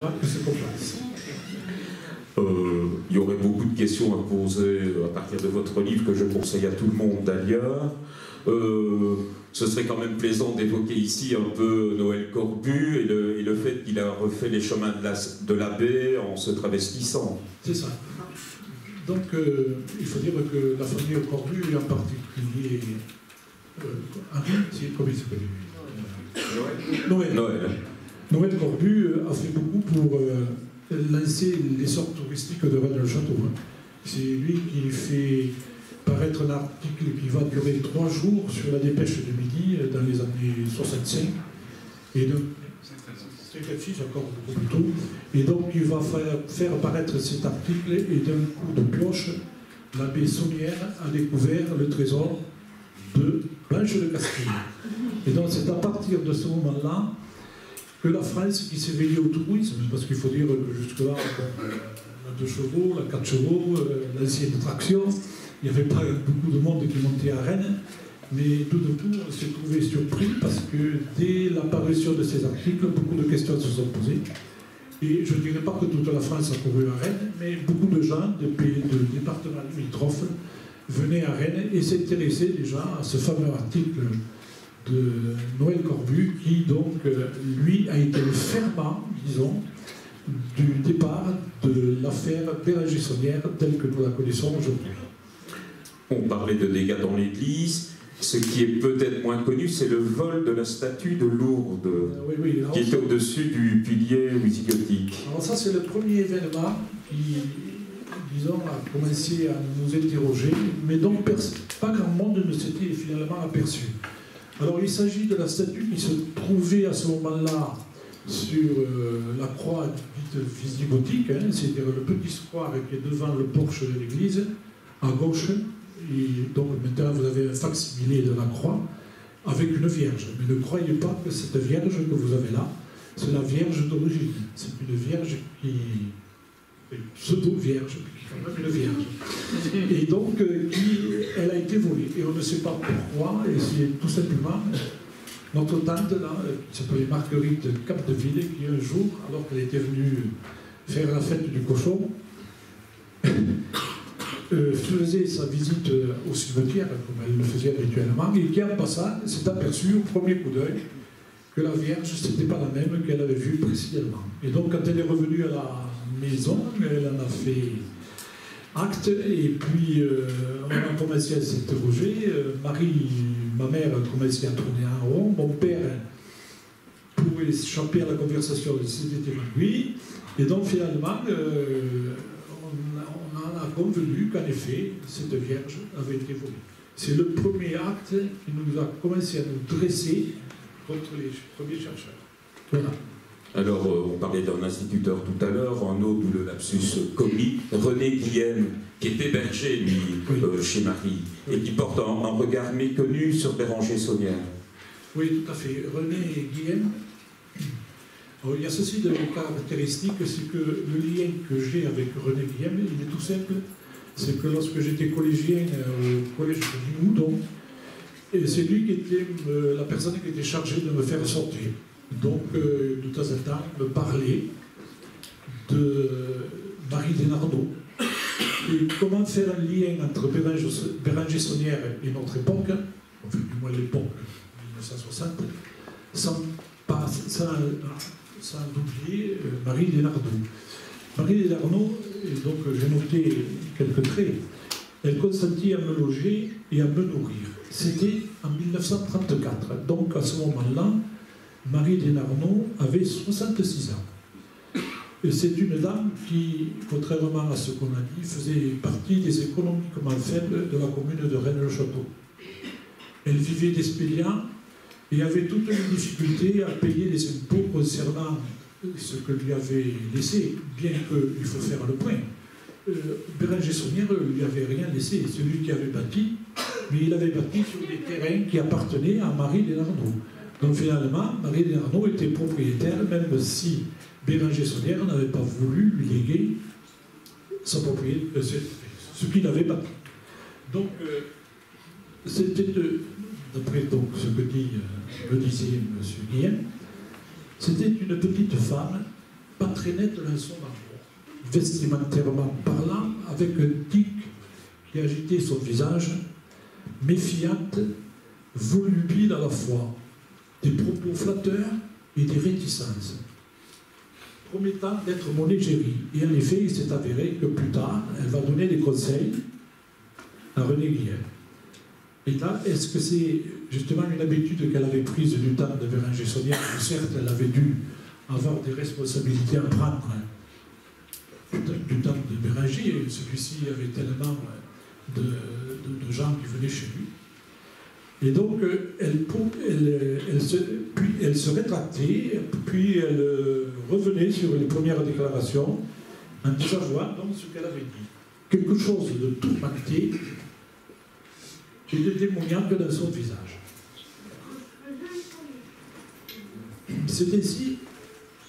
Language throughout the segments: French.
que c'est complexe. Il y aurait beaucoup de questions à poser à partir de votre livre que je conseille à tout le monde d'ailleurs. Ce serait quand même plaisant d'évoquer ici un peu Noël Corbu et le fait qu'il a refait les chemins de la baie en se travestissant. C'est ça. Donc, il faut dire que la famille Corbu, en particulier, comment il s'appelle Noël Corbu a fait beaucoup pour lancer l'essor touristique de Rennes-le-Château. C'est lui qui fait paraître un article qui va durer 3 jours sur la dépêche de midi dans les années 65. Et donc, 56 encore beaucoup plus tôt. Et donc, il va faire apparaître cet article et d'un coup de pioche, l'abbé Saunière a découvert le trésor de Blanche de Castille. Et donc, c'est à partir de ce moment-là que la France qui s'est veillée au tourisme, parce qu'il faut dire que jusque-là, la 2 chevaux, la 4 chevaux, l'ancienne traction, il n'y avait pas beaucoup de monde qui montait à Rennes, mais tout de tout, on s'est trouvé surpris parce que dès l'apparition de ces articles, beaucoup de questions se sont posées. Et je ne dirais pas que toute la France a couru à Rennes, mais beaucoup de gens de départements limitrophes venaient à Rennes et s'intéressaient déjà à ce fameux article de Noël Corbu, qui donc, lui, a été le ferment, disons, du départ de l'affaire Béranger-Saunière telle que nous la connaissons aujourd'hui. On parlait de dégâts dans l'église. Ce qui est peut-être moins connu, c'est le vol de la statue de Lourdes, qui était au-dessus du pilier wisigothique. Alors ça, c'est le premier événement qui, disons, a commencé à nous interroger, mais dont pas grand monde ne s'était finalement aperçu. Alors, il s'agit de la statue qui se trouvait à ce moment-là sur la croix dite wisigothique, c'est-à-dire le petit square qui est devant le porche de l'église, à gauche. Et donc maintenant vous avez un facsimilé de la croix avec une vierge. Mais ne croyez pas que cette vierge que vous avez là, c'est la vierge d'origine. C'est une vierge qui est pseudo-vierge, qui est quand même une vierge. Et donc elle a été volée. Et on ne sait pas pourquoi, et c'est tout simplement notre tante là, qui s'appelait Marguerite Capdeville, qui un jour, alors qu'elle était venue faire la fête du cochon, faisait sa visite au cimetière, comme elle le faisait habituellement, et qui, en passant, s'est aperçue au premier coup d'œil que la Vierge, ce n'était pas la même qu'elle avait vue précédemment. Et donc, quand elle est revenue à la maison, elle en a fait acte, et puis on a commencé à s'interroger. Ma mère, a commencé à tourner en rond. Mon père, pour échapper à la conversation, c'était lui. Et donc, finalement, on a convenu qu'en effet, cette Vierge avait été volée. C'est le premier acte qui nous a commencé à nous dresser contre les premiers chercheurs. Voilà. Alors, on parlait d'un instituteur tout à l'heure, un autre où le lapsus comique, René Guilhem, qui est hébergé, lui, chez Marie, et qui porte un regard méconnu sur Béranger-Saunière. Oui, tout à fait. René Guilhem. Il y a ceci de caractéristique, c'est que le lien que j'ai avec René Guilhem, il est tout simple. C'est que lorsque j'étais collégien au collège de Limoudon, c'est lui qui était la personne qui était chargée de me faire sortir. Donc, de temps en temps, me parlait de Marie Desnardeaux. Et comment faire un lien entre Béranger-Saunière et notre époque, enfin du moins l'époque 1960, sans oublier Marie Desnardeaux. Marie Desnardeaux, donc j'ai noté quelques traits, elle consentit à me loger et à me nourrir. C'était en 1934. Donc à ce moment-là, Marie Desnardeaux avait 66 ans. Et c'est une dame qui, contrairement à ce qu'on a dit, faisait partie des économiquement faibles de la commune de Rennes-le-Château. Elle vivait d'expédients et avait toutes les difficultés à payer les impôts concernant ce que lui avait laissé, bien qu'il faut faire le point. Béranger-Saunière ne lui avait rien laissé, c'est lui qui avait bâti, mais il avait bâti sur des terrains qui appartenaient à Marie Desnardeaux. Donc finalement, Marie Desnardeaux était propriétaire, même si Béranger-Saunière n'avait pas voulu lui léguer sa propriété, ce qu'il avait bâti. Donc, c'était, d'après ce que me disait M. Guilhem, c'était une petite femme pas très nette dans son amour, vestimentairement parlant, avec un tic qui agitait son visage, méfiante, volubile à la fois, des propos flatteurs et des réticences, promettant d'être mon égérie. Et en effet, il s'est avéré que plus tard, elle va donner des conseils à René Guilhem. Et là, est-ce que c'est justement une habitude qu'elle avait prise du temps de Béranger Saunière, où certes, elle avait dû avoir des responsabilités à prendre du temps de Béranger, et celui-ci avait tellement de gens qui venaient chez lui. Et donc, elle se rétractait, puis elle revenait sur les premières déclarations en désavouant donc ce qu'elle avait dit. Quelque chose de tourmenté et de démoniaque dans son visage. C'est ainsi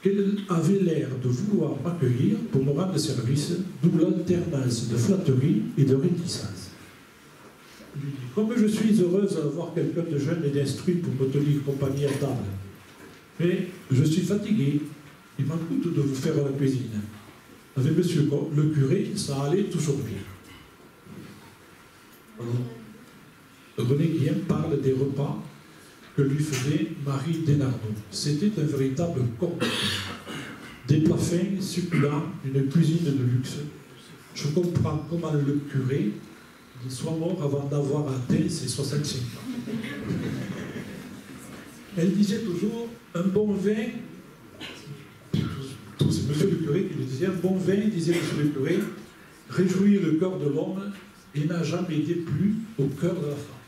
qu'elle avait l'air de vouloir m'accueillir pour me rendre service, d'où l'alternance de flatterie et de réticence. Je lui dis, comme je suis heureuse d'avoir quelqu'un de jeune et d'instruit pour me tenir compagnie à table, mais je suis fatiguée, il m'en coûte de vous faire la cuisine. Avec monsieur le curé, ça allait toujours bien. Alors, René Guilhem parle des repas que lui faisait Marie Desnardons. C'était un véritable corbeau. Des plats fins, succulents, une cuisine de luxe. Je comprends comment le curé soit mort avant d'avoir atteint ses 65 ans. Elle disait toujours, un bon vin, c'est monsieur le curé qui lui disait, un bon vin, disait monsieur le curé, réjouit le cœur de l'homme et n'a jamais déplu au cœur de la femme.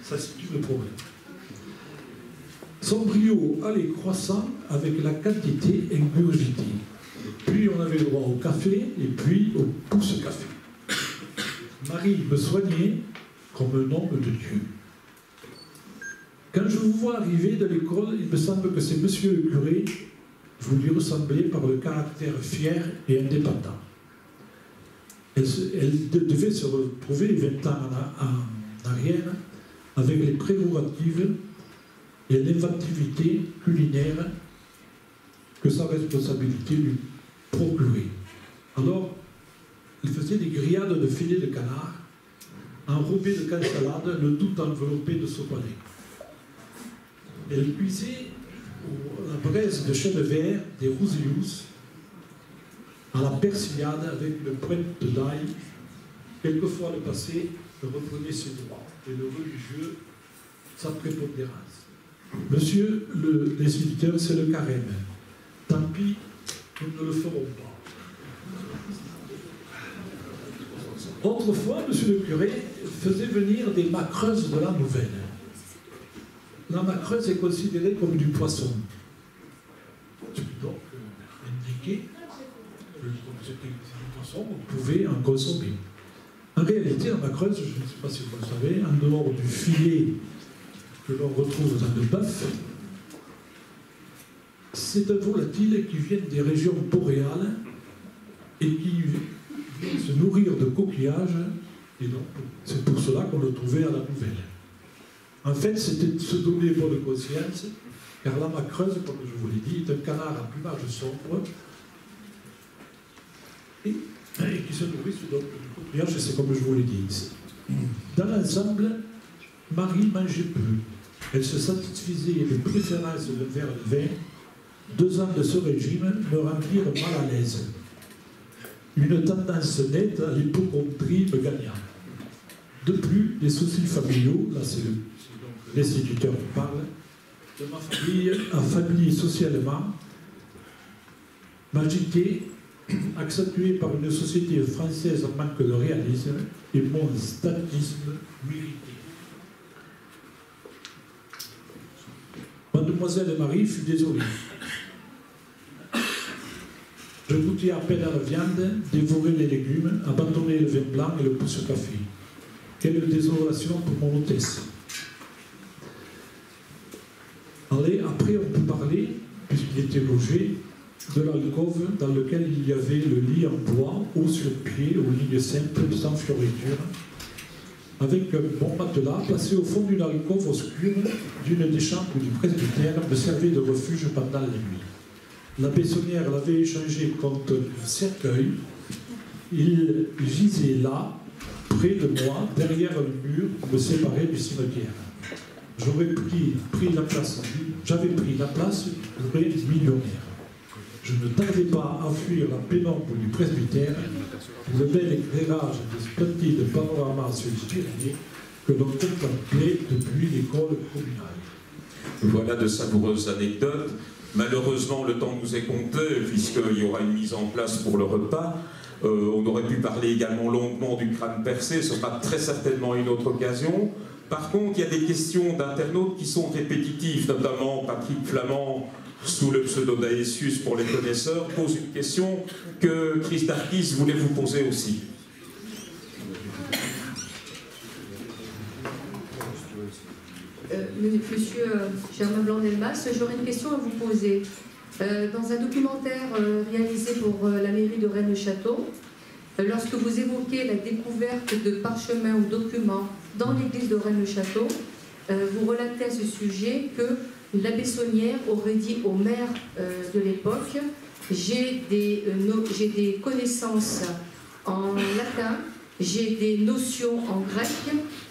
Ça situe le problème. Son brio allait croissant avec la quantité ingurgitée. Puis on avait le droit au café et puis au pouce-café. Marie me soignait comme un homme de Dieu. Quand je vous vois arriver de l'école, il me semble que c'est monsieur le curé, vous lui ressemblez par le caractère fier et indépendant. Elle devait se retrouver 20 ans en arrière avec les prérogatives et l'inventivité culinaire que sa responsabilité lui procurait. Alors, il faisait des grillades de filets de canard, enrobées de cansalade, le tout enveloppé de sopalin. Elle cuisait la braise de chêne vert, des rousillous, à la persillade avec une pointe d'ail. Quelquefois le passé reprenait ses droits et le religieux sa prépondérance. Monsieur l'instituteur, c'est le carême. Tant pis, nous ne le ferons pas. Autrefois, monsieur le curé faisait venir des macreuses de la Nouvelle. La macreuse est considérée comme du poisson. Donc, indiqué que c'était du poisson, on pouvait en consommer. En réalité, la macreuse, je ne sais pas si vous le savez, en dehors du filet que l'on retrouve dans le bœuf, c'est un volatile qui vient des régions boréales et qui vient se nourrir de coquillages, et donc c'est pour cela qu'on le trouvait à la Nouvelle. En fait, c'était de se donner bonne conscience, car la macreuse, comme je vous l'ai dit, est un canard à plumage sombre et qui se nourrit donc du coquillage, c'est comme je vous l'ai dit. Dans l'ensemble, Marie mangeait peu. Elle se satisfaisait de préférence d'un verre de vin. 2 ans de ce régime me rendirent mal à l'aise. Une tendance nette à l'hypocondrie me gagna. De plus, les soucis familiaux, là c'est l'instituteur qui parle, de ma famille, affaiblie socialement, m'agiter, accentué par une société française en manque de réalisme et mon statisme mérité. Mademoiselle Marie fut désolée. Je goûtais à peine à la viande, dévorais les légumes, abandonnais le vin blanc et le pousse-café. Quelle désolation pour mon hôtesse. Allez, après on peut parler, puisqu'il était logé, de l'alcôve dans lequel il y avait le lit en bois, haut sur pied, aux lignes simples, sans fioriture, avec un bon matelas placé au fond d'une alcôve obscure d'une des chambres du presbytère me servait de refuge pendant la nuit. La Bessonnière l'avait échangé contre un cercueil. Il gisait là, près de moi, derrière le mur me séparait du cimetière. J'avais pris la place du vrai millionnaire. Je ne tardais pas à fuir la pénombre du presbytère, le bel éclairage des splendides panoramas sur les Pyrénées que l'on contemplait depuis l'école communale. Voilà de savoureuses anecdotes. Malheureusement, le temps nous est compté, puisqu'il y aura une mise en place pour le repas. On aurait pu parler également longuement du crâne percé, ce sera très certainement une autre occasion. Par contre, il y a des questions d'internautes qui sont répétitives, notamment Patrick Flamand, sous le pseudo d'Aesius pour les connaisseurs, pose une question que Chris Darkis voulait vous poser aussi. Monsieur Germain Blanc-Delmas, j'aurais une question à vous poser. Dans un documentaire réalisé pour la mairie de Rennes-le-Château, lorsque vous évoquez la découverte de parchemins ou documents dans l'église de Rennes-le-Château, vous relatez à ce sujet que la Bessonnière aurait dit au maire de l'époque « j'ai des connaissances en latin, j'ai des notions en grec,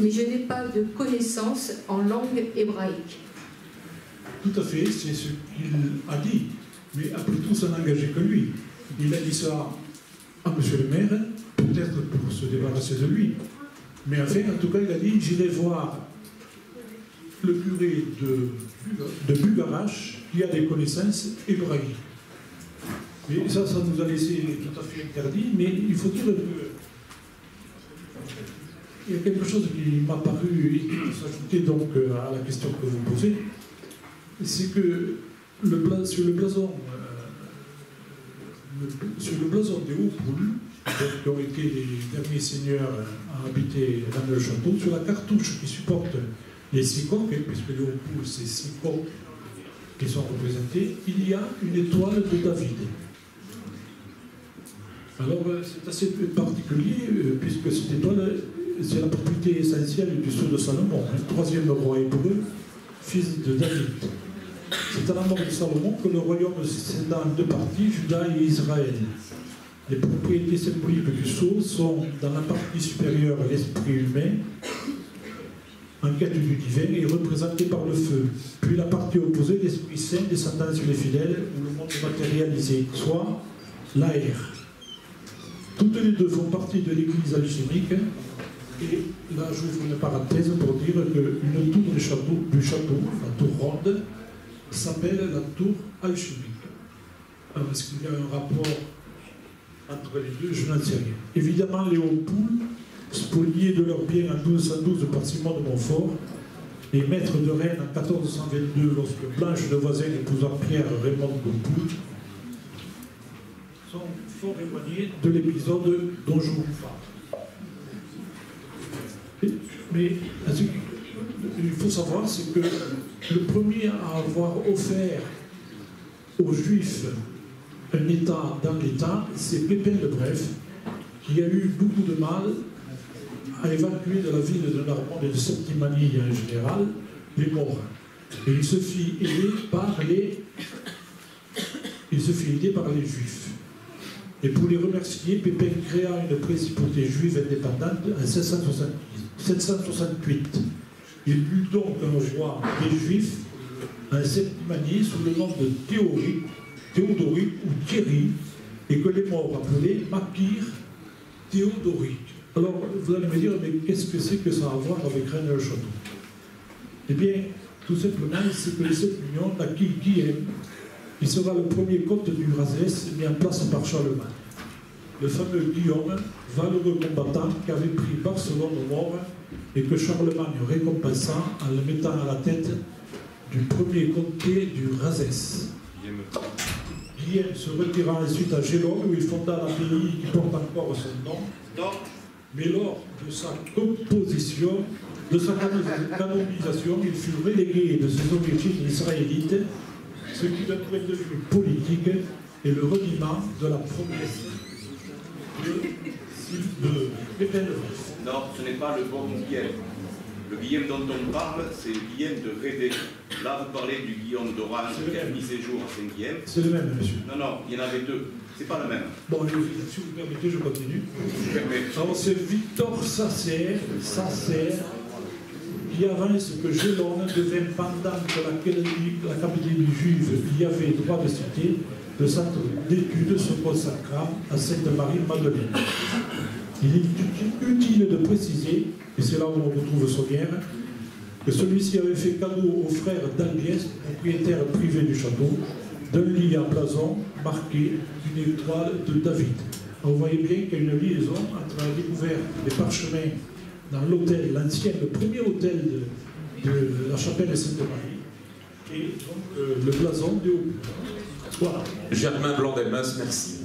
mais je n'ai pas de connaissances en langue hébraïque. » Tout à fait, c'est ce qu'il a dit. Mais après tout, ça n'engageait que lui. Il a dit ça à monsieur le maire, peut-être pour se débarrasser de lui. Mais enfin, en tout cas, il a dit, j'irai voir le curé de Bugarache qui a des connaissances hébraïques. Mais ça nous a laissé tout à fait interdit, mais il faut dire que il y a quelque chose qui m'a paru et qui s'ajoutait donc à la question que vous posez, c'est que sur le blason des Hauts-Poules, qui ont été les derniers seigneurs à habiter dans le château, sur la cartouche qui supporte les 6 coqs, puisque les Hauts-Poules, c'est 6 coqs qui sont représentés, il y a une étoile de David. Alors, c'est assez particulier, puisque cette étoile, c'est la propriété essentielle du sceau de Salomon, le 3e roi hébreu, fils de David. C'est à la mort de Salomon que le royaume s'étend en 2 parties, Juda et Israël. Les propriétés symboliques du sceau sont, dans la partie supérieure, l'esprit humain, en quête du divin, et représenté par le feu. Puis la partie opposée, l'Esprit Saint, descendant sur les fidèles, ou le monde matérialisé, soit l'air. Toutes les deux font partie de l'église alchimique, et là j'ouvre une parenthèse pour dire qu'une tour du château, la tour ronde, s'appelle la tour alchimique. Alors est-ce qu'il y a un rapport entre les deux? Je n'en sais rien. Évidemment, les Hauts-Poules, spoliés de leurs biens en 1212 par Simon de Montfort, et maîtres de Rennes en 1422 lorsque Blanche de Voisin épousa Pierre Raymond de Hauts-Poules, sont fort éloignés de l'épisode dont je vous parle. Mais ce qu'il faut savoir, c'est que le premier à avoir offert aux Juifs un État dans l'État, c'est Pépin le Bref, qui a eu beaucoup de mal à évacuer de la ville de Narbonne et de Septimanie en général les morts. Et il se fit aider par les Juifs. Et pour les remercier, Pépin créa une principauté juive indépendante en 768. Il eut donc un roi des Juifs en Septimanie sous le nom de Théodoric ou Thierry, et que les morts appelaient Makir Théodoric. Alors, vous allez me dire, mais qu'est-ce que c'est que ça a à voir avec Rennes-le-Château? Eh bien, tout simplement, c'est que cette union naquit Guillaume, qui sera le premier comte du Razès mis en place par Charlemagne. Le fameux Guillaume, valeureux combattant qui avait pris Barcelone au mort et que Charlemagne récompensa en le mettant à la tête du premier comté du Razès. Guillaume se retira ensuite à Gélone où il fonda l'abbaye qui porte encore son nom. Mais lors de sa composition, de sa canonisation, il fut relégué de ses origines israélites, ce qui d'un point de vue politique est le reniement de la promesse de de Pépin de France. Non, ce n'est pas le bon Guillaume. Le Guillaume dont on parle, c'est Guillaume de Rédé. Là, vous parlez du Guillaume d'Orange qui a mis ses jours à Saint-Guillaume. C'est le même, monsieur. Non, non, il y en avait deux. C'est pas le même. Bon, si vous permettez, je continue. Je permets. Alors, c'est Victor Sasser, qui avant ce que Gélone devint pendant que l'Académie juive y avait droit de citer, le centre d'études se consacra à Sainte-Marie-Madeleine. Il est utile de préciser, et c'est là où on retrouve Sommières, que celui-ci avait fait cadeau au frère d'Albiès, propriétaire privé du château, d'un lit à blason marqué d'une étoile de David. Alors vous voyez bien qu'il y a une liaison entre la découverte des parchemins dans l'hôtel, le premier hôtel de la chapelle de Sainte-Marie, et donc le blason de Haut. Voilà. Germain Blanc-Delmas, merci.